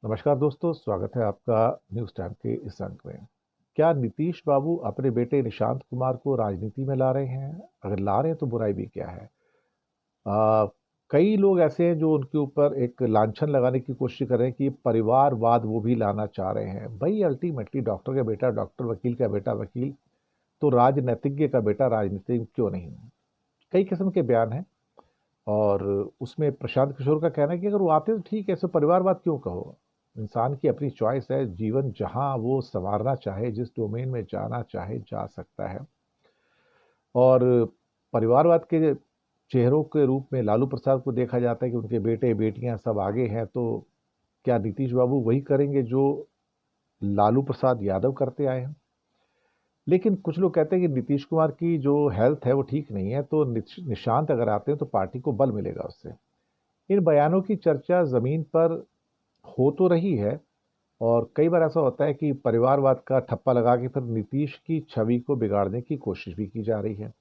नमस्कार दोस्तों, स्वागत है आपका न्यूज़ टाइम के इस अंक में। क्या नीतीश बाबू अपने बेटे निशांत कुमार को राजनीति में ला रहे हैं? अगर ला रहे हैं तो बुराई भी क्या है? आ, कई लोग ऐसे हैं जो उनके ऊपर एक लांछन लगाने की कोशिश कर रहे हैं कि परिवारवाद वो भी लाना चाह रहे हैं। भाई अल्टीमेटली डॉक्टर का बेटा डॉक्टर, वकील का बेटा वकील, तो राजनीतिज्ञ का बेटा राजनीति क्यों नहीं? कई किस्म के बयान हैं और उसमें प्रशांत किशोर का कहना है कि अगर वो आते तो ठीक है, ऐसे परिवारवाद क्यों कहो? इंसान की अपनी चॉइस है, जीवन जहां वो संवारना चाहे, जिस डोमेन में जाना चाहे जा सकता है। और परिवारवाद के चेहरों के रूप में लालू प्रसाद को देखा जाता है कि उनके बेटे बेटियां सब आगे हैं, तो क्या नीतीश बाबू वही करेंगे जो लालू प्रसाद यादव करते आए हैं? लेकिन कुछ लोग कहते हैं कि नीतीश कुमार की जो हेल्थ है वो ठीक नहीं है, तो निशांत अगर आते हैं तो पार्टी को बल मिलेगा उससे। इन बयानों की चर्चा जमीन पर हो तो रही है और कई बार ऐसा होता है कि परिवारवाद का ठप्पा लगा के फिर नीतीश की छवि को बिगाड़ने की कोशिश भी की जा रही है।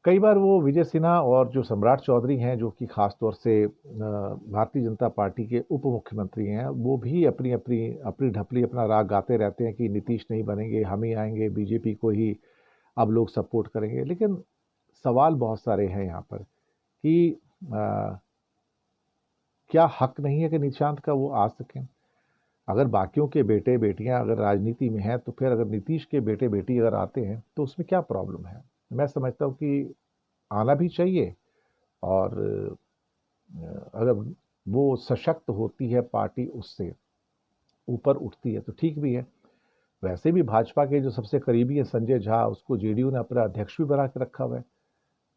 कई बार वो विजय सिन्हा और जो सम्राट चौधरी हैं, जो कि खास तौर से भारतीय जनता पार्टी के उप मुख्यमंत्री हैं, वो भी अपनी अपनी अपनी ढपली अपना राग गाते रहते हैं कि नीतीश नहीं बनेंगे, हम ही आएंगे, बीजेपी को ही अब लोग सपोर्ट करेंगे। लेकिन सवाल बहुत सारे हैं यहाँ पर कि अ, क्या हक नहीं है कि निशांत का वो आ सकें? अगर बाकियों के बेटे बेटियां अगर राजनीति में हैं, तो फिर अगर नीतीश के बेटे बेटी अगर आते हैं तो उसमें क्या प्रॉब्लम है? मैं समझता हूँ कि आना भी चाहिए। और अगर वो सशक्त होती है पार्टी, उससे ऊपर उठती है तो ठीक भी है। वैसे भी भाजपा के जो सबसे करीबी है संजय झा, उसको जेडीयू ने अपना अध्यक्ष भी बना के रखा हुआ है।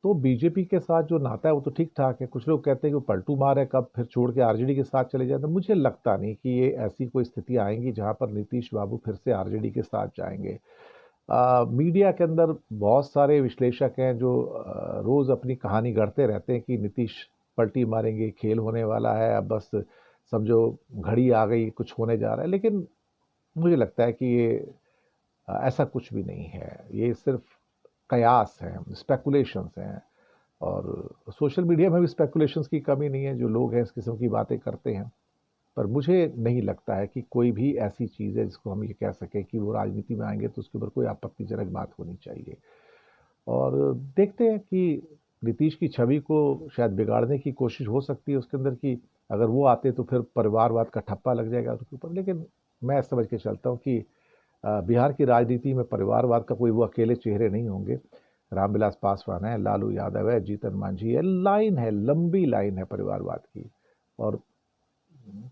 तो बीजेपी के साथ जो नाता है वो तो ठीक ठाक है। कुछ लोग कहते हैं कि वो पलटू मार है, कब फिर छोड़ के आरजेडी के साथ चले जाए। तो मुझे लगता नहीं कि ये ऐसी कोई स्थिति आएंगी जहां पर नीतीश बाबू फिर से आरजेडी के साथ जाएंगे। मीडिया के अंदर बहुत सारे विश्लेषक हैं जो रोज अपनी कहानी गढ़ते रहते हैं कि नीतीश पलटी मारेंगे, खेल होने वाला है, अब बस समझो घड़ी आ गई, कुछ होने जा रहा है। लेकिन मुझे लगता है कि ये ऐसा कुछ भी नहीं है। ये सिर्फ कयास हैं, स्पेकुलेशंस हैं। और सोशल मीडिया में भी स्पेकुलेशंस की कमी नहीं है, जो लोग हैं इस किस्म की बातें करते हैं। पर मुझे नहीं लगता है कि कोई भी ऐसी चीज़ है जिसको हम ये कह सकें कि वो राजनीति में आएंगे तो उसके ऊपर कोई आपत्तिजनक बात होनी चाहिए। और देखते हैं कि नीतीश की छवि को शायद बिगाड़ने की कोशिश हो सकती है उसके अंदर की। अगर वो आते तो फिर परिवारवाद का ठप्पा लग जाएगा उसके ऊपर। लेकिन मैं समझ के चलता हूँ कि बिहार की राजनीति में परिवारवाद का कोई वो अकेले चेहरे नहीं होंगे। रामविलास पासवान है, लालू यादव है, जीतन मांझी है, लाइन है, लंबी लाइन है परिवारवाद की। और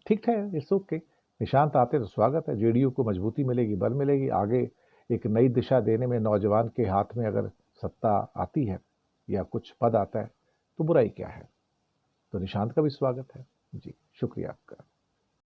ठीक है, इट्स ओके। निशांत आते तो स्वागत है, जेडीयू को मजबूती मिलेगी, बल मिलेगी आगे। एक नई दिशा देने में नौजवान के हाथ में अगर सत्ता आती है या कुछ पद आता है तो बुराई क्या है? तो निशांत का भी स्वागत है। जी, शुक्रिया आपका।